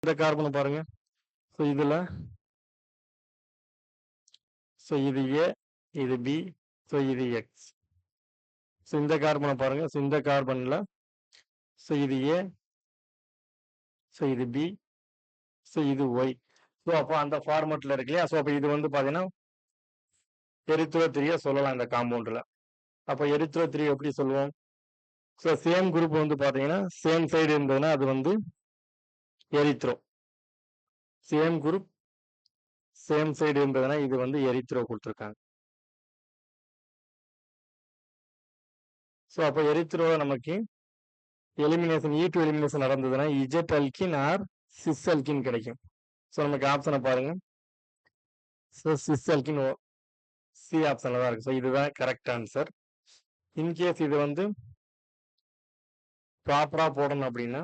இந்த கார்பனை பாருங்க. ஸோ இதில் ஸோ இது ஏ, இது பி, ஸோ இது எக்ஸ். ஸோ இந்த கார்பனை பாருங்க. ஸோ இந்த கார்பனில் ஸோ இது ஏ, ஸோ இது பி, ஸோ இது ஒய். ஸோ அப்போ அந்த ஃபார்மெட்டில் இருக்கு இல்லையா? ஸோ அப்போ இது வந்து பார்த்தீங்கன்னா எரித்ரோ3 சொல்லலாம் இந்த காம்பவுண்டில். அப்போ எரித்ரோ3 எப்படி சொல்லுவோம்? ஸோ சேம் குரூப் வந்து பார்த்தீங்கன்னா சேம் சைடு இருந்ததுன்னா அது வந்து erythro. Same group same side இருந்ததுன்னா இது வந்து எரித்ரோ கொடுத்துருக்காங்க. ஸோ அப்போ எரித்ரோ நமக்கு எலிமினேஷன் E2 எலிமினேஷன் நடந்ததுன்னா E Z alkene or cis alkene கிடைக்கும். ஸோ நமக்கு ஆப்ஷனை பாருங்க. ஸோ சிஸ் அல்கின் சி ஆப்ஷன்ல தான் இருக்கு. ஸோ இதுதான் கரெக்ட் ஆன்சர். இன்கேஸ் இது வந்து ப்ராப்பரா போடணும் அப்படின்னா